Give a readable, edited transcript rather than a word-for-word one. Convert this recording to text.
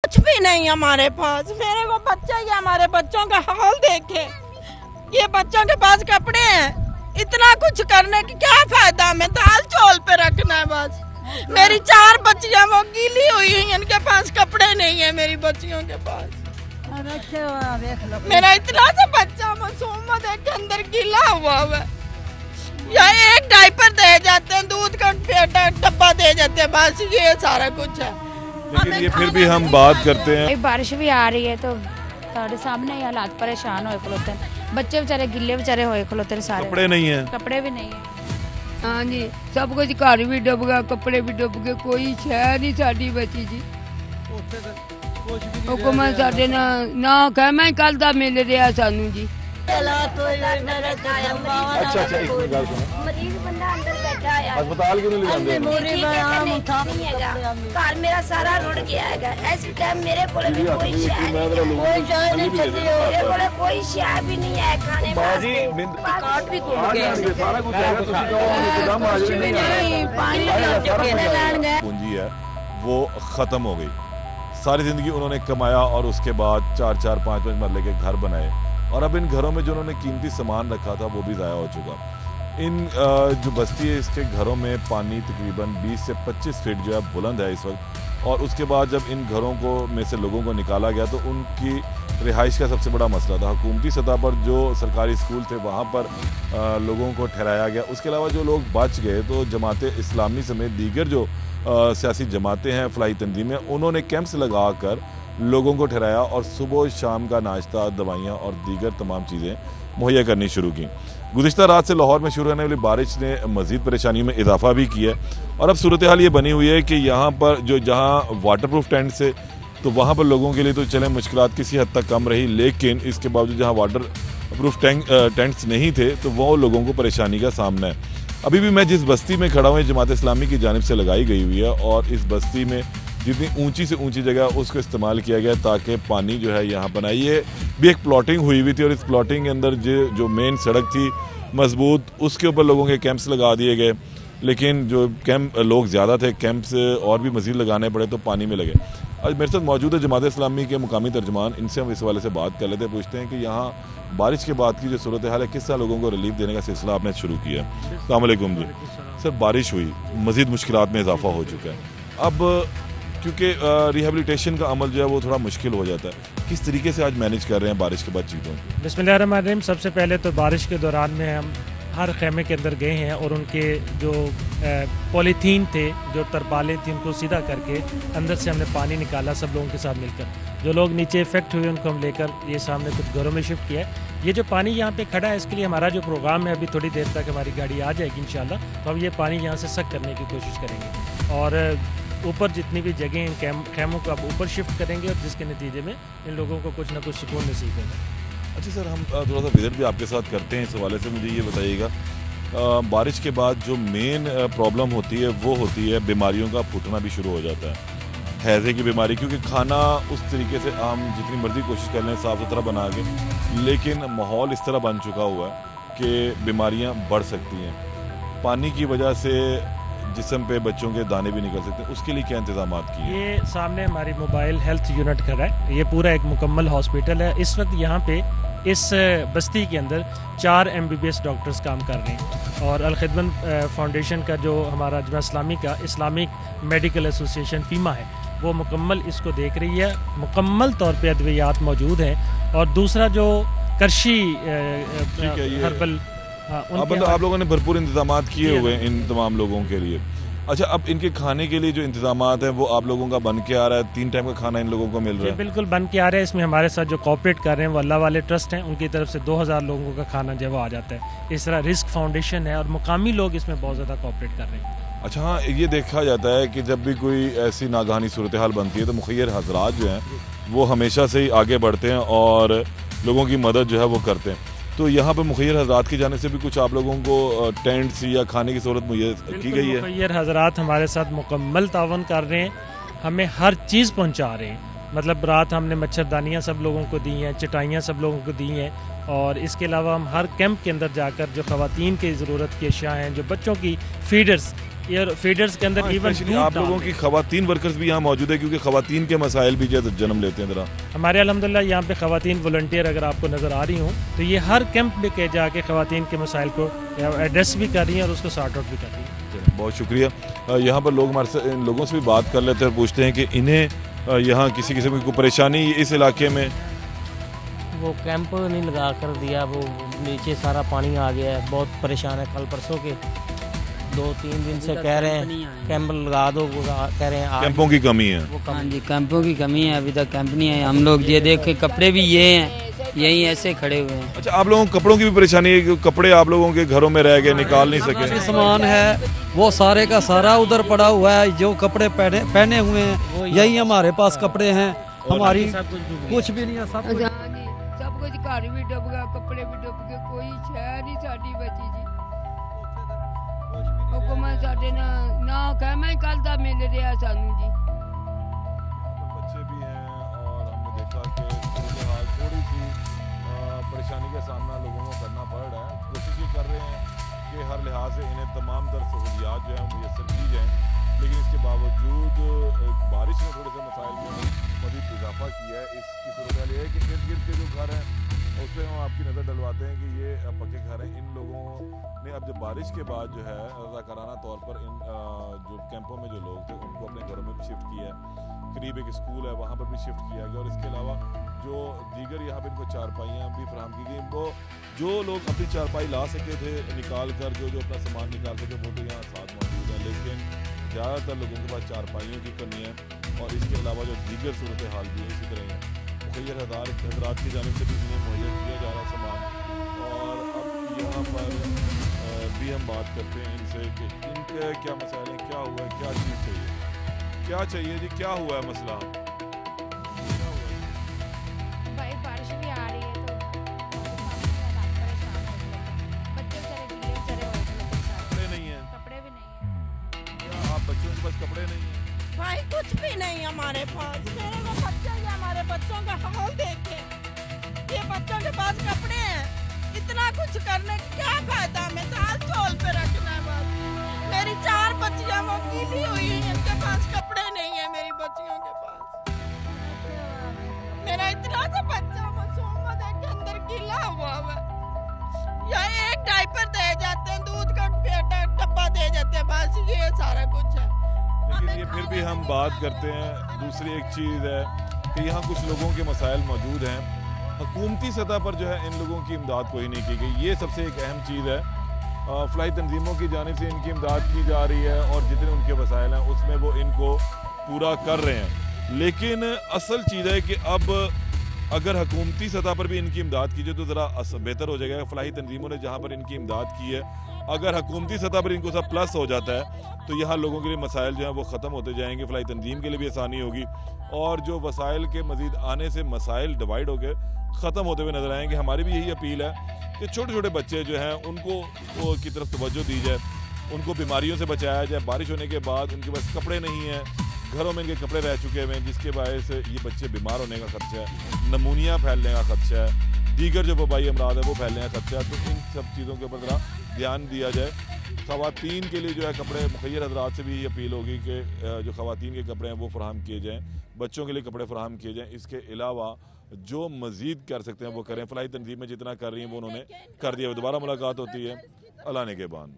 कुछ भी नहीं हमारे पास। मेरे को बच्चा ही हमारे बच्चों का हाल देखे, ये बच्चों के पास कपड़े हैं, इतना कुछ करने की क्या फायदा, हमें दाल चौल पे रखना है बस। मेरी 4 बच्चियां वो गीली हुई हैं, इनके पास कपड़े नहीं है मेरी बच्चियों के पास। मेरा इतना सा बच्चा मासूम देख के अंदर गीला हुआ है, या एक डायपर दे जाते हैं, दूध का डब्बा दे जाते हैं, बस ये सारा कुछ है। लेकिन ये फिर भी हम बात करते हैं, बारिश भी आ रही है तो सारे सामने ही हालात परेशान होए खलोते हैं, बच्चे बेचारे गिले बेचारे होए खलोते हैं, सारे कपड़े नहीं है, कपड़े भी नहीं है। हाँ जी, सब कुछ घर भी डुब गया, कपड़े भी डुब गए, कोई शह नहीं साड़ी बची जी। हुकूमत साडे ना कहमा ही कल दा मिल रहा सानू जी। अच्छा एक मिनट गल सुनो, मरीज बंदा अंदर बैठा है, अस्पताल क्यों नहीं ले जाते? घर मेरा सारा रुड़ गया है, ऐसे टाइम मेरे को कोई शय भी नहीं है खाने बाजी काट भी घूम गए, सारा कुछ है, पूंजी है वो खत्म हो गई। सारी जिंदगी उन्होंने कमाया और उसके बाद 4-4, 5-5 मरले के घर बनाए, और अब इन घरों में जो उन्होंने कीमती सामान रखा था वो भी ज़ाया हो चुका। इन जो बस्ती है इसके घरों में पानी तकरीबन 20 से 25 फीट जो है बुलंद है इस वक्त, और उसके बाद जब इन घरों को में से लोगों को निकाला गया तो उनकी रिहाइश का सबसे बड़ा मसला था। हुकूमती सतह पर जो सरकारी स्कूल थे वहाँ पर लोगों को ठहराया गया, उसके अलावा जो लोग बच गए तो जमात इस्लामी समेत दीगर जो सियासी जमातें हैं, फलाही तंजीमें, उन्होंने कैंप्स लगा कर लोगों को ठहराया और सुबह शाम का नाश्ता, दवाइयाँ और दीगर तमाम चीज़ें मुहैया करनी शुरू की। गुज़िश्ता रात से लाहौर में शुरू होने वाली बारिश ने मज़ीद परेशानियों में इजाफा भी किया है, और अब सूरत हाल ये बनी हुई है कि यहाँ पर जहाँ वाटर प्रूफ टेंट से तो वहाँ पर लोगों के लिए तो चलें मुश्किलात किसी हद तक कम रही, लेकिन इसके बावजूद जहाँ वाटर प्रूफ टेंट्स नहीं थे तो वो लोगों को परेशानी का सामना है। अभी भी मैं जिस बस्ती में खड़ा हूँ जमात इस्लामी की जानिब से लगाई गई हुई है, और इस बस्ती में जितनी ऊंची से ऊंची जगह उसको इस्तेमाल किया गया ताकि पानी जो है यहाँ पर आए। ये भी एक प्लॉटिंग हुई हुई थी, और इस प्लॉटिंग के अंदर जो मेन सड़क थी मजबूत, उसके ऊपर लोगों के कैंप्स लगा दिए गए, लेकिन जो कैंप लोग ज़्यादा थे, कैंप्स और भी मज़ीद लगाने पड़े तो पानी में लगे। आज मेरे साथ मौजूद है जमात इस्लामी के मुकामी तर्जमान, इनसे हम इस हवाले से बात कर लेते हैं, पूछते हैं कि यहाँ बारिश के बाद की जो सूरत हाल है, किस तरह लोगों को रिलीफ देने का सिलसिला आपने शुरू किया। अस्सलाम वालेकुम जी। सर, बारिश हुई, मज़ीद मुश्किलात में इजाफा हो चुका है, अब क्योंकि रिहेबिलिटेशन का अमल जो है वो थोड़ा मुश्किल हो जाता है, किस तरीके से आज मैनेज कर रहे हैं बारिश के बाद चीज़ों को? बिस्मिल्लाहिर्रहमानिर्रहीम। सबसे पहले तो बारिश के दौरान में हम हर खेमे के अंदर गए हैं और उनके जो पॉलीथीन थे, जो तरपालें थी, उनको सीधा करके अंदर से हमने पानी निकाला सब लोगों के साथ मिलकर। जो लोग नीचे इफेक्ट हुए उनको हम लेकर ये सामने कुछ घरों में शिफ्ट किया है। ये जो पानी यहाँ पे खड़ा है इसके लिए हमारा जो प्रोग्राम है, अभी थोड़ी देर तक हमारी गाड़ी आ जाएगी इंशाल्लाह, तो हम ये पानी यहाँ से सक करने की कोशिश करेंगे, और ऊपर जितनी भी जगह हैं खेमों को अब ऊपर शिफ्ट करेंगे, और जिसके नतीजे में इन लोगों को कुछ ना कुछ सुकून नसीब होगा। अच्छा सर, हम थोड़ा सा विजिट भी आपके साथ करते हैं, इस हवाले से मुझे ये बताइएगा, बारिश के बाद जो मेन प्रॉब्लम होती है वो होती है बीमारियों का फूटना भी शुरू हो जाता है, हैज़े की बीमारी, क्योंकि खाना उस तरीके से हम जितनी मर्जी कोशिश कर लें साफ़ सुथरा बना के, लेकिन माहौल इस तरह बन चुका हुआ है कि बीमारियां बढ़ सकती हैं। पानी की वजह से जिस्म पे बच्चों के दाने भी निकल सकते हैं, उसके लिए क्या इंतजाम किए? ये सामने हमारी मोबाइल हेल्थ यूनिट खड़ा है, ये पूरा एक मुकम्मल हॉस्पिटल है। इस वक्त यहाँ पे इस बस्ती के अंदर 4 MBBS डॉक्टर्स काम कर रहे हैं, और अल-खिदमत फाउंडेशन का जो हमारा जमात इस्लामी का इस्लामिक मेडिकल एसोसिएशन फीमा है वो मुकम्मल इसको देख रही है, मुकम्मल तौर पे अद्वियात मौजूद हैं, और दूसरा जो करशी हर्बल, आप लोगों ने भरपूर इंतजाम किए हुए हैं इन तमाम लोगों के लिए। अच्छा, अब इनके खाने के लिए जो इंतजाम हैं वो आप लोगों का बन के आ रहा है, 3 टाइम का खाना इन लोगों को मिल रहा है? बिल्कुल बन के आ रहा है। इसमें हमारे साथ जो कोऑपरेट कर रहे हैं वो अल्लाह वाले ट्रस्ट हैं, उनकी तरफ से 2000 लोगों का खाना जो वो आ जाता है। इस तरह रिस्क फाउंडेशन है और मुकामी लोग इसमें बहुत ज़्यादा कोऑपरेट कर रहे हैं। अच्छा हाँ, ये देखा जाता है कि जब भी कोई ऐसी नागहानी सूरत हाल बनती है तो मुखिर हजरात जो हैं वो हमेशा से ही आगे बढ़ते हैं और लोगों की मदद जो है वो करते हैं। तो यहाँ पर मुखिर हजरात की जाने से भी कुछ आप लोगों को टेंट्स या खाने की सहूलत मुहैया की गई है? मुखिर हजरात हमारे साथ मुकम्मल तावन कर रहे हैं, हमें हर चीज़ पहुँचा रहे हैं। मतलब रात हमने मच्छरदानियाँ सब लोगों को दी हैं, चटाइयाँ सब लोगों को दी हैं, और इसके अलावा हम हर कैंप के अंदर जाकर जो ख़वातीन की ज़रूरत की अशिया हैं, जो बच्चों की फीडर्स یہ فیڈرز کے اندر ایون اسپیشلی آپ لوگوں کی خواتین ورکرز بھی یہاں موجود ہے کیونکہ خواتین کے مسائل بھی جنم لیتے ہیں ذرا. ہمارے الحمدللہ یہاں پہ خواتین والنٹیئر اگر آپ کو نظر آ رہی ہوں تو یہ ہر کیمپ میں جا کے خواتین کے مسائل کو ایڈریس بھی کر رہی ہیں اور اس کو سارٹ آؤٹ بھی کر رہی ہیں. بہت شکریہ. یہاں پر لوگ ہمارے سے ان لوگوں سے بھی بات کر لیتے ہیں اور پوچھتے ہیں کہ انہیں یہاں کسی قسم کی کوئی پریشانی اس علاقے میں. وہ کیمپ نہیں لگا کر دیا, وہ نیچے سارا پانی آ گیا ہے, بہت پریشان ہے. کل پرسوں کے 2-3 دن سے کہہ رہے ہیں کیمپ لگا دو, وہ کہہ رہے ہیں کیمپوں کی کمی ہے. ہاں جی کیمپوں کی کمی ہے, ابھی تک کیمپ نہیں ہے. ہم لوگ یہ دیکھ کے کپڑے بھی یہ ہیں, یہی ایسے کھڑے ہوئے ہیں. اچھا, آپ لوگوں کو کپڑوں کی بھی پریشانی ہے کہ کپڑے آپ لوگوں کے گھروں میں رہ گئے, نکال نہیں سکے؟ سامان ہے وہ سارے کا سارا ادھر پڑا ہوا ہے, جو کپڑے پہنے ہوئے ہیں یہی ہمارے پاس کپڑے ہیں, ہماری کچھ بھی نہیں ہے. سب کچھ گھر بھی ڈب گیا, کپڑے بھی ڈب گئے, کوئی شے نہیں ساڈی بچی جی. حکومت ساڈے نہ خیمہ کل دا مل رہا سانو جی. بچے بھی ہیں اور ہم نے دیکھا کہ صورتحال تھوڑی سی پریشانی کا سامنا لوگوں کو کرنا پڑ رہا ہے. کوشش یہ کر رہے ہیں کہ ہر لحاظ سے انہیں تمام تر سہولیات جو ہیں میسر کی جائیں, لیکن اس کے باوجود بارش نے تھوڑے سے مسائل میں مزید اضافہ کیا ہے. اس کی صورتحال یہ ہے کہ ارد گرد کے جو گھر ہیں اس پہ ہم آپ کی نظر ڈلواتے ہیں کہ یہ پکے گھر ہیں. ان لوگوں نے اب جب بارش کے بعد جو ہے رضاکارانہ طور پر ان جو کیمپوں میں جو لوگ تھے ان کو اپنے گھروں میں بھی شفٹ کیا ہے. قریب ایک اسکول ہے وہاں پر بھی شفٹ کیا گیا, اور اس کے علاوہ جو دیگر یہاں پہ ان کو چارپائیاں بھی فراہم کی گئیں. وہ جو لوگ اپنی چارپائی لا سکے تھے نکال کر, جو اپنا سامان نکال سکے وہ تو یہاں ساتھ موجود ہیں, لیکن زیادہ تر لوگوں کے پاس چارپائیوں کی کمی ہے. اور اس کے علاوہ جو دیگر صورتحال بھی ہے اسی طرح ہے. مخیر حضرات کی جانب سے بھی انہیں مہیا کیا جا رہا سامان. اور اب یہاں پر بھی ہم بات کرتے ہیں ان سے کہ ان کے کیا مسائل ہیں, کیا ہوا ہے, کیا چیز چاہیے, کیا چاہیے جی, کیا ہوا ہے مسئلہ؟ بھائی بارش بھی آ رہی ہے تو پریشان ہو, بچے بیچارے گلے بیچارے ہو گئے, کپڑے نہیں ہیں, کپڑے بھی نہیں ہیں. کیا آپ بچوں کے پاس کپڑے نہیں ہیں؟ بھائی کچھ بھی نہیں ہمارے پاس. میرے کو بچہ ہی ہمارے بچوں کا حال دیکھے, یہ بچوں کے پاس کپڑے ہیں, اتنا کچھ کرنے کیا فائدہ, ہمیں دال چول پہ رکھنا ہے بس. میری 4 بچیاں وہ گیلی ہوئی ہیں, ان کے پاس کپڑے نہیں ہیں میری بچیوں کے پاس. میرا اتنا سا بچہ معصوم ہے کہ اندر گیلا ہوا ہے, یا ایک ڈائپر دے جاتے ہیں, دودھ کا ڈبہ دے جاتے ہیں, بس یہ سارا کچھ ہے. لیکن یہ پھر بھی ہم بات کرتے ہیں. دوسری ایک چیز ہے کہ یہاں کچھ لوگوں کے مسائل موجود ہیں, حکومتی سطح پر جو ہے ان لوگوں کی امداد کوئی نہیں کی گئی. یہ سب سے ایک اہم چیز ہے. فلاحی تنظیموں کی جانب سے ان کی امداد کی جا رہی ہے اور جتنے ان کے وسائل ہیں اس میں وہ ان کو پورا کر رہے ہیں. لیکن اصل چیز ہے کہ اب اگر حکومتی سطح پر بھی ان کی امداد کی جائے تو ذرا بہتر ہو جائے گا. فلاحی تنظیموں نے جہاں پر ان کی امداد کی ہے, اگر حکومتی سطح پر ان کو سب پلس ہو جاتا ہے تو یہاں لوگوں کے لیے مسائل جو ہیں وہ ختم ہوتے جائیں گے. فلاحی تنظیم کے لیے بھی آسانی ہوگی, اور جو وسائل کے مزید آنے سے مسائل ڈیوائیڈ ہو کے ختم ہوتے ہوئے نظر آئیں گے. ہماری بھی یہی اپیل ہے کہ چھوٹے چھوٹے بچے جو ہیں ان کو کی طرف توجہ دی جائے, ان کو بیماریوں سے بچایا جائے. بارش ہونے کے بعد ان کے پاس کپڑے نہیں ہیں, گھروں میں ان کے کپڑے رہ چکے ہوئے ہیں, جس کے باعث یہ بچے بیمار ہونے کا خدشہ ہے, نمونیا پھیلنے کا خدشہ ہے, دیگر جو وبائی امراض ہے وہ پھیلنے کا خدشہ ہے. تو ان سب چیزوں کے اوپر ذرا دھیان دیا جائے. خواتین کے لیے جو ہے کپڑے, مخیر حضرات سے بھی یہ اپیل ہوگی کہ جو خواتین کے کپڑے ہیں وہ فراہم کیے جائیں, بچوں کے لیے کپڑے فراہم کیے جائیں. اس کے علاوہ جو مزید کر سکتے ہیں وہ کریں. فلاحی تنظیمیں جتنا کر رہی ہیں وہ انہوں نے کر دیا. دوبارہ ملاقات ہوتی ہے. اللہ نے کے بان.